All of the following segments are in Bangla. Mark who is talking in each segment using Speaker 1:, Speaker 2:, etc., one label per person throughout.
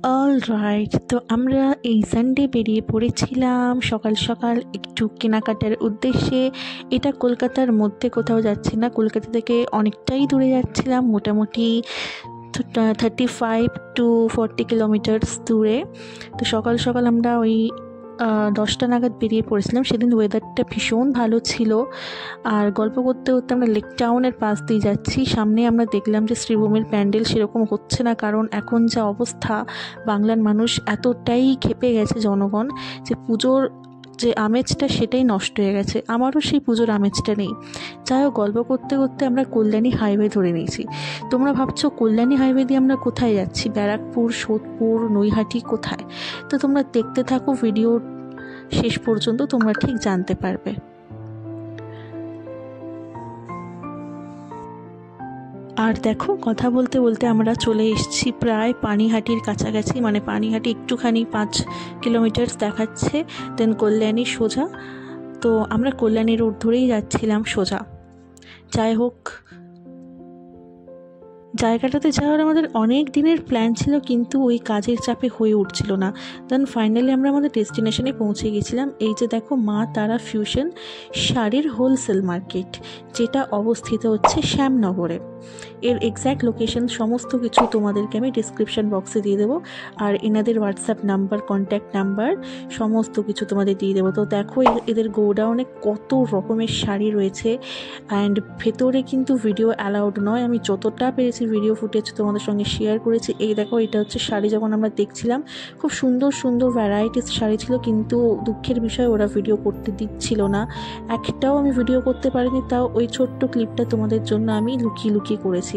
Speaker 1: অল রাইট, তো আমরা এই সানডে বেরিয়ে পড়েছিলাম সকাল সকাল একটু কেনাকাটার উদ্দেশ্যে। এটা কলকাতার মধ্যে কোথাও যাচ্ছি না, কলকাতা থেকে অনেকটাই দূরে যাচ্ছিলাম, মোটামুটি 35 to 40 কিলোমিটার্স দূরে। তো সকাল সকাল আমরা ওই 10টা নাগাদ বেরিয়ে পড়েছিলাম। সেদিন ওয়েদারটা ভীষণ ভালো ছিল, আর গল্প করতে করতে আমরা লেক টাউনের পাশ দিয়ে যাচ্ছি। সামনে আমরা দেখলাম যে শ্রীভূমির প্যান্ডেল সেরকম হচ্ছে না, কারণ এখন যা অবস্থা, বাংলার মানুষ এতটাই ক্ষেপে গেছে জনগণ, যে পুজোর যে আমেজটা সেটাই নষ্ট হয়ে গেছে। আমারও সেই পুজোর আমেজটা নেই। যাই হোক, গল্প করতে করতে আমরা কল্যাণী হাইওয়ে ধরে নিয়েছি। তোমরা ভাবছো কল্যাণী হাইওয়ে দিয়ে আমরা কোথায় যাচ্ছি, ব্যারাকপুর, সোদপুর, নৈহাটি কোথায়? তো তোমরা দেখতে থাকো ভিডিও শেষ পর্যন্ত, তোমরা ঠিক জানতে পারবে। আর দেখো, কথা বলতে বলতে আমরা চলে এসেছি প্রায় পানিহাটির কাছাকাছি, মানে পানিহাটি একটুখানি 5 কিলোমিটার দেখাচ্ছে, দেন কল্যাণী সোজা। তো আমরা কল্যাণী রোড ধরেই যাচ্ছিলাম সোজা। যাই হোক, জায়গাটাতে যাওয়ার আমাদের অনেক দিনের প্ল্যান ছিল, কিন্তু ওই কাজের চাপে হয়ে উঠছিল না। দেন ফাইনালি আমরা আমাদের ডেস্টিনেশনে পৌঁছে গেছিলাম। এই যে দেখো, মা তারা ফিউশন শাড়ির হোলসেল মার্কেট, যেটা অবস্থিত হচ্ছে শ্যামনগরে। এর এক্স্যাক্ট লোকেশন সমস্ত কিছু তোমাদেরকে আমি ডিসক্রিপশান বক্সে দিয়ে দেবো, আর এনাদের হোয়াটসঅ্যাপ নাম্বার, কন্ট্যাক্ট নাম্বার সমস্ত কিছু তোমাদের দিয়ে দেবো। তো দেখো, এদের গোডাউনে কত রকমের শাড়ি রয়েছে, অ্যান্ড ভেতরে কিন্তু ভিডিও অ্যালাউড নয়। আমি যতটা পেরেছি ভিডিও ফুটেজ তোমাদের সঙ্গে শেয়ার করেছি। এই দেখো, এটা হচ্ছে শাড়ি। যখন আমরা দেখছিলাম, খুব সুন্দর সুন্দর ভ্যারাইটিস শাড়ি ছিল, কিন্তু দুঃখের বিষয় ওরা ভিডিও করতে দিচ্ছিল না। একটাও আমি ভিডিও করতে পারিনি, তাও ওই ছোট্ট ক্লিপটা তোমাদের জন্য আমি লুকিয়ে লুকিয়ে করেছি।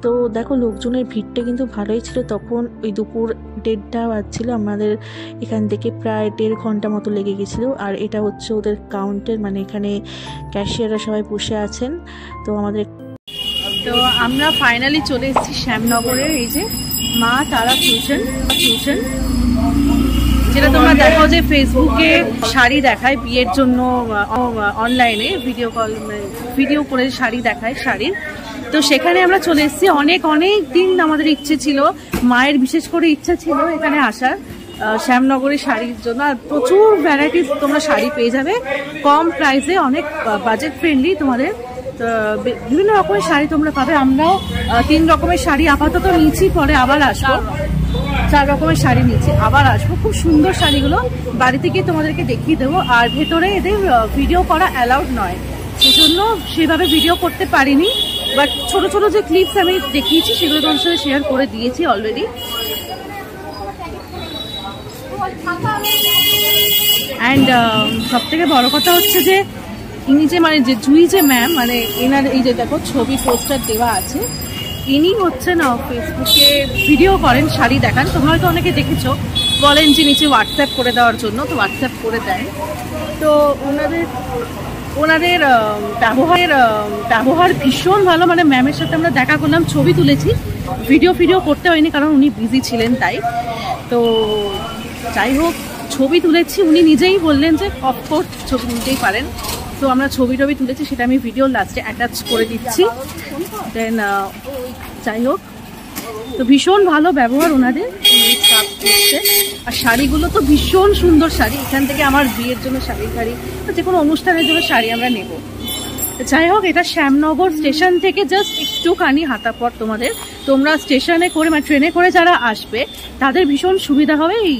Speaker 1: তো দেখো, লোকজনের ভিড়টা কিন্তু ভালোই ছিল। তখন ওই দুপুর 1:30 বাজছিল, আমাদের এখান থেকে প্রায় 1.5 ঘন্টা মতো লেগে গেছিলো। আর এটা হচ্ছে ওদের কাউন্টার, মানে এখানে ক্যাশিয়াররা সবাই বসে আছেন। তো আমরা ফাইনালি চলে এসেছি শ্যামনগরের এই যে মা তারা ফিউশন, যেটা তোমরা দেখো যে ফেসবুকে শাড়ি দেখায় বিয়ের জন্য, অনলাইনে ভিডিও করে শাড়ি দেখায় শাড়ির। তো সেখানে আমরা চলে এসেছি। অনেক দিন আমাদের ইচ্ছে ছিল, মায়ের বিশেষ করে ইচ্ছা ছিল এখানে আসার, শ্যামনগরের শাড়ির জন্য। আর প্রচুর ভ্যারাইটিস তোমরা শাড়ি পেয়ে যাবে কম প্রাইসে, অনেক বাজেট ফ্রেন্ডলি। তোমাদের বিভিন্ন রকমের শাড়ি তোমরা পাবে। আমরাও 3 রকমের শাড়ি আপাতত নিয়েছি, পরে আবার আসবো। 4 রকমের শাড়ি নিয়েছি, আবার আসবো। খুব সুন্দর শাড়িগুলো বাড়িতে গিয়ে তোমাদেরকে দেখিয়ে দেবো। আর ভেতরে এদের ভিডিও করা অ্যালাউড নয়, সেজন্য সেভাবে ভিডিও করতে পারিনি, বাট ছোট ছোট যে ক্লিপস আমি দেখিয়েছি সেগুলো তোমার সাথে শেয়ার করে দিয়েছি অলরেডি। অ্যান্ড সব থেকে বড় কথা হচ্ছে যে ইনি যে যে জুই যে ম্যাম, মানে এনার এই যে দেখো ছবি পোস্টার দেওয়া আছে, ইনি হচ্ছেন ফেসবুকে ভিডিও করেন, শাড়ি দেখান। তোমরা হয়তো অনেকে দেখেছো, বলেন যে নিচে হোয়াটসঅ্যাপ করে দেওয়ার জন্য, তো হোয়াটসঅ্যাপ করে দেয়। তো ওনাদের ব্যবহার ভীষণ ভালো। মানে ম্যামের সাথে আমরা দেখা করলাম, ছবি তুলেছি, ভিডিও করতে হয়নি কারণ উনি বিজি ছিলেন তাই। তো যাই হোক, ছবি তুলেছি। উনি নিজেই বললেন যে অফকোর্স ছবি নিতেই পারেন। তো আমরা ছবি তুলেছি, সেটা আমি ভিডিও লাস্টে অ্যাটাচ করে দিচ্ছি। দেন যাই হোক, তো ভীষণ ভালো ব্যবহার ওনাদের। আর শাড়িগুলো তো ভীষণ সুন্দর শাড়ি। এখান থেকে আমার বিয়ের জন্য শাড়ি যে কোনো অনুষ্ঠানের জন্য শাড়ি আমরা নেব। যাই হোক, এটা শ্যামনগর স্টেশন থেকে জাস্ট একটুখানি হাঁটা পথ তোমাদের। তোমরা স্টেশনে করে, মানে ট্রেনে করে যারা আসবে তাদের ভীষণ সুবিধা হবে এই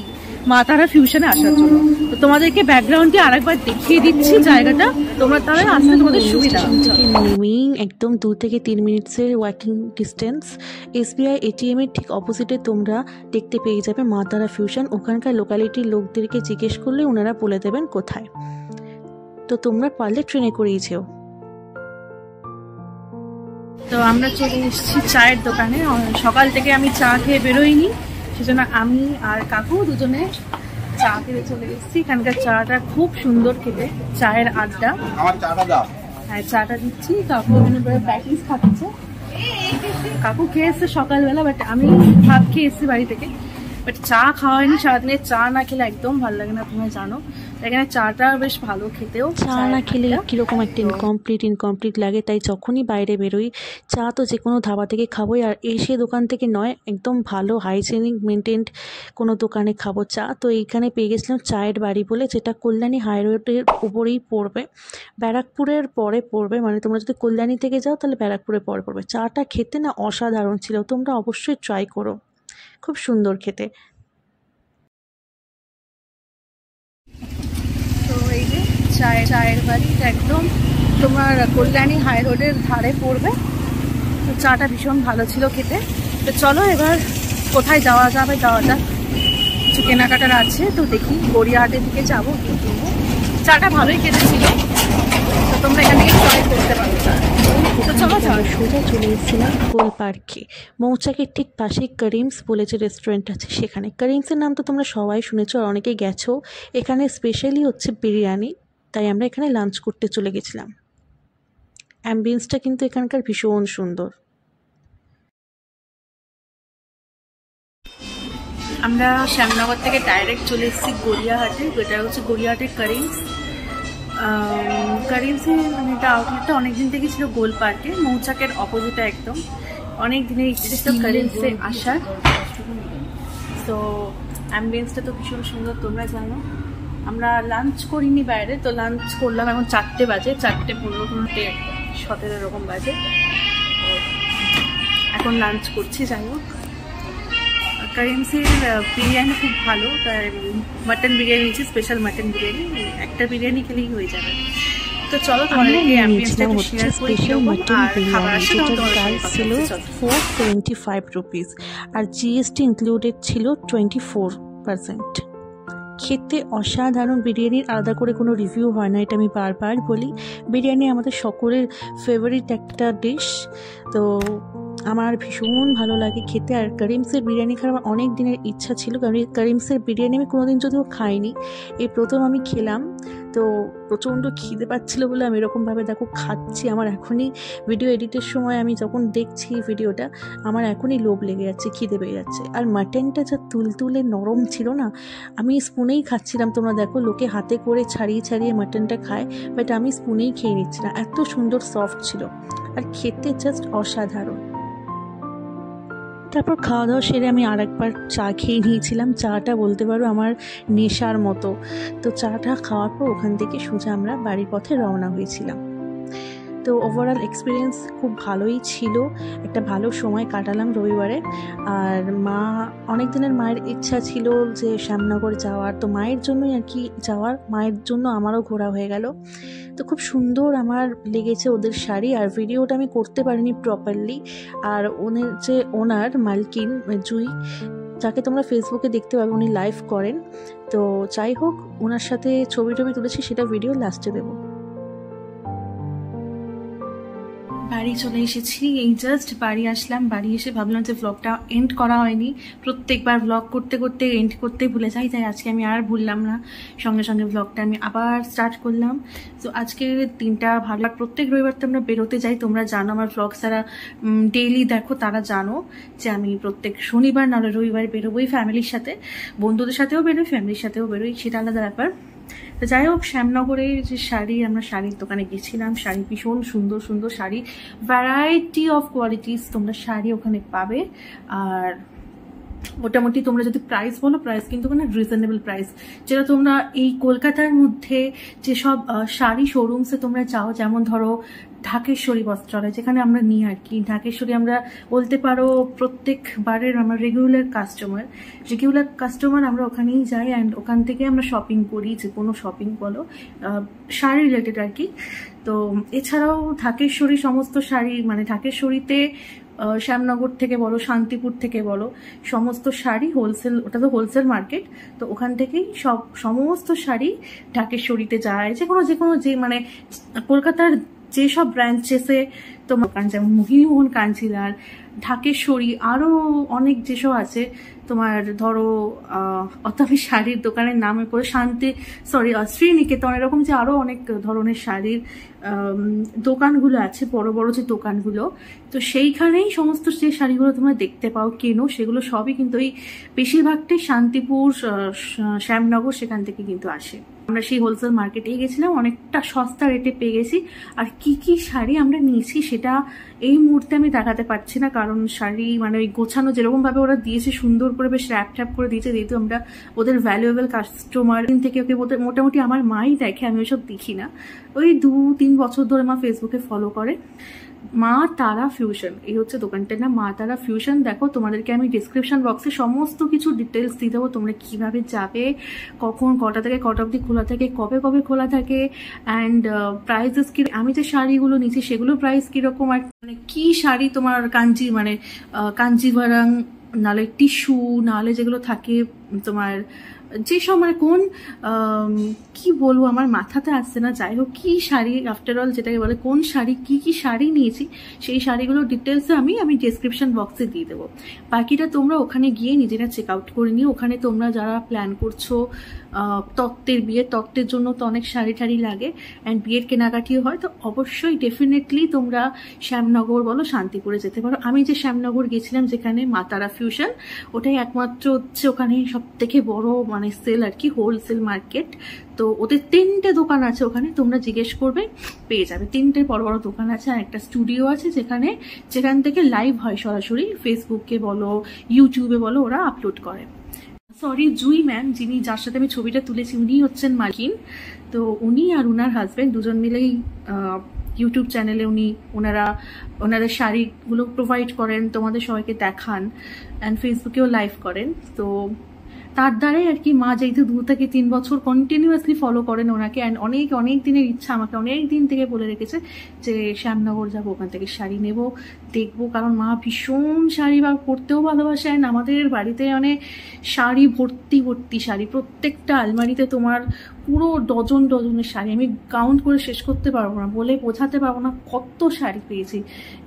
Speaker 1: মা তারা ফিউশনে আসার জন্য। তো তোমাদেরকে ব্যাকগ্রাউন্ডে আরেকবার দেখিয়ে দিচ্ছি জায়গাটা, তোমরা তাহলে আসতে তোমাদের সুবিধা। নেমেই একদম 2 থেকে 3 মিনিটসের ওয়াকিং ডিস্টেন্স SBI ATM এর ঠিক অপোজিটে তোমরা দেখতে পেয়ে যাবে মা তারা ফিউশন। ওখানকার লোকালিটির লোকদেরকে জিজ্ঞেস করলে ওনারা বলে দেবেন কোথায়। তো তোমরা পারলে ট্রেনে করেই যেও। তো আমরা চলে এসেছি চায়ের দোকানে। সকাল থেকে আমি চা খেয়ে বেরোইনি, সেজন্য আমি আর কাকু দুজনে চা খেতে চলে এসেছি। এখানকার চাটা খুব সুন্দর খেতে, চায়ের আড্ডা। হ্যাঁ, চাটা দিচ্ছি। কাকু প্র্যাকটিস খাচ্ছে। কাকু খেয়ে এসছে সকালবেলা, বাট আমি ভাত খেয়ে এসেছি বাড়ি থেকে।
Speaker 2: বাট চা খাওয়া হয়নি সারাদিনে, চা না খেলে একদম ভালো লাগে না, তোমরা জানো। এখানে চাটা বেশ ভালো খেতেও,
Speaker 1: চা না খেলে কীরকম একটা ইনকমপ্লিট লাগে। তাই যখনই বাইরে বেরোই চা তো যে কোনো ধাবা থেকে খাবোই, আর এসে দোকান থেকে নয়, একদম ভালো হাইজেনিক মেনটেন্ড কোনো দোকানে খাবো চা। তো এইখানে পেয়ে গেছিলাম চায়ের বাড়ি বলে, যেটা কল্যাণী হাইরোডের উপরেই পড়বে, ব্যারাকপুরের পরে পড়বে। মানে তোমরা যদি কল্যাণী থেকে যাও তাহলে ব্যারাকপুরের পরে পড়বে। চাটা খেতে না অসাধারণ ছিল, তোমরা অবশ্যই ট্রাই করো, খুব সুন্দর খেতে।
Speaker 2: তো এই যে চায়ের বাড়ি একদম তোমার কল্যাণী হাই রোডের ধারে পড়বে। তো চাটা ভীষণ ভালো ছিল খেতে। তো চলো এবার কোথায় যাওয়া যাক, কিছু কেনাকাটার আছে, তো দেখি গড়িয়াহাটের দিকে যাবো, কি কিনবো। চাটা ভালোই খেতে ছিল, তো তোমরা এখান থেকে ট্রাই করতে পারো। তো চলো
Speaker 1: সোজা চলে এসেছিলাম গোল পার্কে, মৌচাকের ঠিক পাশে করিমস বলে যে রেস্টুরেন্ট আছে সেখানে। করিমসের নাম তো তোমরা সবাই শুনেছো আর অনেকেই গেছো। এখানে স্পেশালি হচ্ছে বিরিয়ানি, তাই আমরা এখানে লাঞ্চ করতে চলে গেছিলাম। অ্যাম্বিয়েন্সটা কিন্তু এখানকার ভীষণ সুন্দর।
Speaker 2: আমরা শ্যামনগর থেকে ডাইরেক্ট চলে এসেছি গড়িয়াহাটে, যেটা হচ্ছে গড়িয়াহাটের করিমসে। মানে এটা আউটলেটটা অনেকদিন থেকে ছিল গোল পার্কে, মৌচাকের অপোজিটে একদম। অনেক দিনের ইচ্ছে ছিল করিমসে আসার। তো অ্যাম্বিয়েন্সটা তো ভীষণ সুন্দর, তোমরা জানো। আমরা লাঞ্চ করিনি বাইরে, তো লাঞ্চ করলাম এখন 4টে বাজে, 4:15-17 এরকম বাজে। এখন লাঞ্চ করছি। যাই হোক, করিমসের বিরিয়ানি খুব ভালো, তাই মাটন বিরিয়ানি নিয়েছি, স্পেশাল মাটন বিরিয়ানি। একটা বিরিয়ানি খেলেই হয়ে যাবে। তো চলো তোমাদেরকে অ্যাম্বিয়েন্সটা একটু শেয়ার করি কিরকম। আর খাবার আসে
Speaker 1: ছিল 425 রুপিস, আর জিএসটি ইনক্লুডেড ছিল 24%। খেতে অসাধারণ। বিরিয়ানির আলাদা করে কোনো রিভিউ হয় না, এটা আমি বারবার বলি। বিরিয়ানি আমাদের সকলের ফেভারিট একটা ডিশ, তো আমার ভীষণ ভালো লাগে খেতে। আর করিমসের বিরিয়ানি খাওয়ার আমার অনেক দিনের ইচ্ছা ছিল, কারণ করিমসের বিরিয়ানি আমি কোনোদিন যদিও খাইনি, এই প্রথম আমি খেলাম। তো প্রচণ্ড খিদে পাচ্ছিলো বলে আমি এরকমভাবে দেখো খাচ্ছি। আমার এখনই ভিডিও এডিটের সময় আমি যখন দেখছি ভিডিওটা, আমার এখনই লোভ লেগে যাচ্ছে, খিদে পেয়ে যাচ্ছে। আর মাটনটা যা তুলতুলে নরম ছিল না, আমি স্পুনেই খাচ্ছিলাম। তোমরা দেখো লোকে হাতে করে ছাড়িয়ে ছাড়িয়ে মাটনটা খায়, বাট আমি স্পুনেই খেয়ে নিচ্ছিলাম, এত সুন্দর সফট ছিল আর খেতে জাস্ট অসাধারণ। তারপর খাওয়া দাওয়া সেরে আমি আরেকবার চা খেয়ে নিয়েছিলাম। চাটা বলতে পারো আমার নেশার মতো। তো চাটা খাওয়ার পর ওখান থেকে সোজা আমরা বাড়ির পথে রওনা হয়েছিলাম। তো ওভারঅল এক্সপিরিয়েন্স খুব ভালোই ছিল, একটা ভালো সময় কাটালাম রবিবারে। আর অনেক দিনের মায়ের ইচ্ছা ছিল যে শ্যামনগর যাওয়ার, তো মায়ের জন্যই আর কি যাওয়ার, মায়ের জন্য আমারও ঘোরা হয়ে গেল। তো খুব সুন্দর আমার লেগেছে ওদের শাড়ি, আর ভিডিওটা আমি করতে পারিনি প্রপারলি। আর ওনার মালকিন জুই, যাকে তোমরা ফেসবুকে দেখতে পাবে, উনি লাইভ করেন। তো যাই হোক, ওনার সাথে ছবি তুলেছি, সেটা ভিডিও লাস্টে দেবো।
Speaker 2: বাড়ি চলে এসেছি, এই জাস্ট বাড়ি আসলাম। বাড়ি এসে ভাবলাম যে ব্লগটা এন্ড করা হয়নি, প্রত্যেকবার ব্লগ করতে করতে এন্ড করতে ভুলে যাই, তাই আজকে আমি আর ভুললাম না, সঙ্গে সঙ্গে ব্লগটা আমি আবার স্টার্ট করলাম। তো আজকে দিনটা ভালো। প্রত্যেক রবিবার তো আমরা বেরোতে যাই, তোমরা জানো, আমার ব্লগ যারা ডেইলি দেখো তারা জানো যে আমি প্রত্যেক শনিবার নাহলে রবিবার বেরোবোই ফ্যামিলির সাথে। বন্ধুদের সাথেও বেরোই, ফ্যামিলির সাথেও বেরোই, সেটা আলাদা ব্যাপার। তো যাই হোক, শ্যামনগরে যে শাড়ি, আমরা শাড়ির দোকানে গেছিলাম। শাড়ি ভীষণ সুন্দর সুন্দর শাড়ি, ভ্যারাইটি অফ কোয়ালিটিস তোমরা শাড়ি ওখানে পাবে। আর মোটামুটি তোমরা যদি প্রাইস বলো, প্রাইস কিন্তু মানে রিজনেবল প্রাইস। যেটা তোমরা এই কলকাতার মধ্যে যেসব শাড়ি শোরুমসে তোমরা যাও, যেমন ধরো ঢাকেশ্বরী বস্ত্রালয়, যেখানে আমরা নিই আর কি। ঢাকেশ্বরী আমরা বলতে পারো প্রত্যেকবারের আমরা রেগুলার কাস্টমার, আমরা ওখানেই যাই অ্যান্ড ওখান থেকে আমরা শপিং করি, যে কোনো শপিং বলো, শাড়ি রিলেটেড আর কি। তো এছাড়াও ঢাকেশ্বরী সমস্ত শাড়ি, মানে ঢাকেশ্বরীতে শ্যামনগর থেকে বলো, শান্তিপুর থেকে বলো, সমস্ত শাড়ি হোলসেল, ওটা তো হোলসেল মার্কেট, তো ওখান থেকেই সমস্ত শাড়ি ঢাকেশ্বরীতে যায়। যে কোনো যে মানে কলকাতার যেসব ব্রাঞ্চেসে তোমার যেমন মোহিনীমোহন কাঞ্জিলাল, ঢাকেশ্বরী, আরও অনেক যেসব আছে তোমার, ধরো অত আমি শাড়ির দোকানের নামে পড়ে শ্রীনিকেতন, এরকম যে আরও অনেক ধরনের শাড়ির দোকানগুলো আছে, বড় বড় যে দোকানগুলো, তো সেইখানেই সমস্ত যে শাড়িগুলো তোমরা দেখতে পাও কেনো, সেগুলো সবই কিন্তু এই বেশিরভাগটাই শান্তিপুর, শ্যামনগর, সেখান থেকে কিন্তু আসে। আমরা সেই হোলসেল মার্কেটেই গেছিলাম, অনেকটা সস্তা রেটে পেয়ে গেছি। আর কি কি শাড়ি আমরা নিয়েছি সেটা এই মুহূর্তে আমি দেখাতে পারছি না, কারণ শাড়ি মানে ওই গোছানো যেরকমভাবে ওরা দিয়েছে, সুন্দর করে বেশ র্যাপ ট্যাপ করে দিয়েছে, যেহেতু আমরা ওদের ভ্যালুয়েবল কাস্টমার থেকে ওকে মোটামুটি আমার মাই দেখে, আমি ওইসব দেখি না। ওই 2-3 বছর ধরে মা ফেসবুকে ফলো করে। মা তারা ফিউশন, এই হচ্ছে দোকানটার নাম, মা তারা ফিউশন। দেখো তোমাদেরকে আমি ডিসক্রিপশন বক্সে সমস্ত কিছু ডিটেলস দিয়ে দেবো, তোমরা কিভাবে যাবে, কখন, কটা থেকে কটা অবধি খোলা থাকে, কবে কবে খোলা থাকে, অ্যান্ড প্রাইসেস কি, আমি যে শাড়িগুলো নিচ্ছি সেগুলো প্রাইস কিরকম, আর মানে কি শাড়ি তোমার কাঞ্জিভারাং, নাহলে টিস্যু, নাহলে যেগুলো থাকে তোমার যেসব মানে কোন কি বলবো আমার মাথাতে আসছে না, যাই হোক কি শাড়ি, আফটার অল যেটাকে বলে কোন শাড়ি, কি কি শাড়ি নিয়েছি সেই শাড়িগুলোর ডিটেলসে আমি ডেসক্রিপশন বক্সে দিয়ে দেবো। বাকিটা তোমরা ওখানে গিয়ে নিজেরা চেক আউট করে নিও। ওখানে তোমরা যারা প্ল্যান করছো তত্ত্বের জন্য তো অনেক শাড়ি টাড়ি লাগে, অ্যান্ড বিয়ের কেনাকাটিও হয়, তো অবশ্যই ডেফিনেটলি তোমরা শ্যামনগর বলো শান্তিপুরে যেতে পারো। আমি যে শ্যামনগর গেছিলাম, যেখানে মা তারা ফিউশন, ওটাই একমাত্র হচ্ছে ওখানে সব থেকে বড় মানে সেল আর কি, হোলসেল মার্কেট। তো ওদের 3টে দোকান আছে ওখানে, তোমরা জিজ্ঞেস করবে পেয়ে যাবে। 3টে বড় বড় দোকান আছে, আর একটা স্টুডিও আছে যেখান থেকে লাইভ হয় সরাসরি, ফেসবুকে বলো, ইউটিউবে বলো, ওরা আপলোড করে। সরি, জুই ম্যাম, যার সাথে আমি ছবিটা তুলেছি, উনি হচ্ছেন মালকিন। তো উনি আর উনার হাজব্যান্ড দুজন মিলেই ইউটিউব চ্যানেলে ওনাদের শাড়িগুলো প্রোভাইড করেন, তোমাদের সবাইকে দেখান, অ্যান্ড ফেসবুকেও লাইভ করেন। তো তার দ্বারাই আর কি মা যেহেতু 2 থেকে 3 বছর কন্টিনিউয়াসলি ফলো করেন ওনাকে, অ্যান্ড অনেক দিনের ইচ্ছা, আমাকে অনেক দিন থেকে বলে রেখেছে যে শ্যামনগর যাবো, ওখান থেকে শাড়ি নেব, দেখবো, কারণ মা ভীষণ শাড়ি বা পরতেও ভালোবাসে। অ্যান্ড আমাদের বাড়িতে মানে শাড়ি ভর্তি শাড়ি, প্রত্যেকটা আলমারিতে তোমার পুরো ডজনের শাড়ি, আমি কাউন্ট করে শেষ করতে পারবো না, বলে বোঝাতে পারবো না কত শাড়ি পেয়েছি।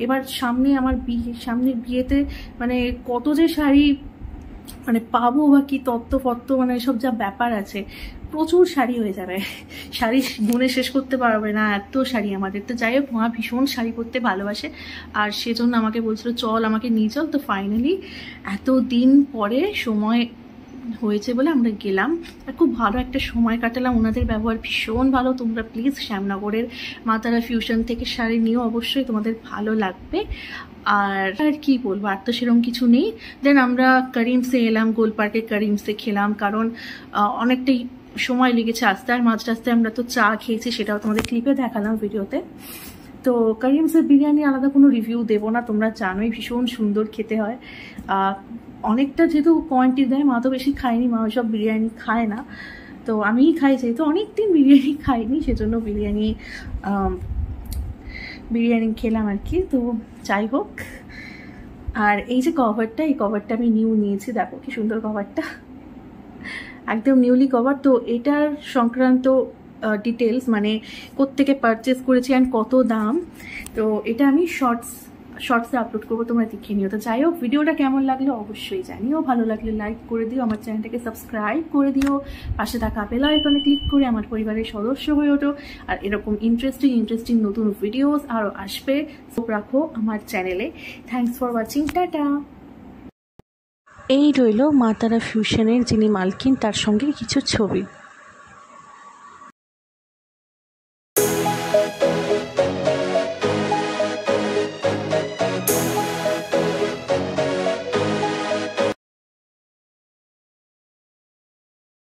Speaker 2: এবার সামনের বিয়েতে মানে কত যে শাড়ি মানে পাবো, বা কি তত্ত্ব মানে এসব যা ব্যাপার আছে, প্রচুর শাড়ি হয়ে যাবে, শাড়ি গুনে শেষ করতে পারবে না, এত শাড়ি আমাদের। তো যাই হোক, মা ভীষণ শাড়ি পরতে ভালোবাসে, আর সেজন্য আমাকে বলছিল চল, আমাকে নিয়ে চল। তো ফাইনালি এতদিন পরে সময় হয়েছে বলে আমরা গেলাম, আর খুব ভালো একটা সময় কাটালাম। ওনাদের ব্যবহার ভীষণ ভালো। তোমরা প্লিজ শ্যামনগরের মা তারা ফিউশন থেকে শাড়ি নিও, অবশ্যই তোমাদের ভালো লাগবে। আর কি বলবো, আর তো সেরকম কিছু নেই। দেন আমরা করিমসে এলাম, গোল পার্কে করিমসে খেলাম, কারণ অনেকটাই সময় লেগেছে আসতে, আর মাঝ রাস্তায় আমরা তো চা খেয়েছি, সেটাও তোমাদের ক্লিপে দেখালাম ভিডিওতে। তো করিমসের বিরিয়ানি আলাদা কোনো রিভিউ দেবো না, তোমরা জানোই ভীষণ সুন্দর খেতে হয়। অনেকটা যেহেতু কোয়ান্টিটি দেয়, মা তো বেশি খায়নি, মা ওইসব বিরিয়ানি খায় না, তো আমিই খাই, যেহেতু অনেকদিন বিরিয়ানি খাইনি, সেজন্য বিরিয়ানি খেলাম আর কি। তো যাই হোক, আর এই যে কভারটা, এই কভারটা আমি নিয়েছি, দেখো কি সুন্দর কভারটা, একদম নিউলি কভার। তো এটার সংক্রান্ত ডিটেলস মানে কোত্থেকে পারচেস করেছি অ্যান্ড কত দাম, তো এটা আমি শর্টসে আপলোড করবো, তোমরা দেখে নিও। তো যাই হোক, ভিডিওটা কেমন লাগলো অবশ্যই জানিও, ভালো লাগলে লাইক করে দিও, আমার চ্যানেলটাকে সাবস্ক্রাইব করে দিও, পাশে থাকা বেল আইকনে ক্লিক করে আমার পরিবারের সদস্য হয়ে ওঠো। আর এরকম ইন্টারেস্টিং নতুন ভিডিওস আরও আসবে, চোখ রাখো আমার চ্যানেলে। Thanks for watching, tata.
Speaker 1: এই রইল মা তারা ফিউশনের যিনি মালকিন, তার সঙ্গে কিছু ছবি।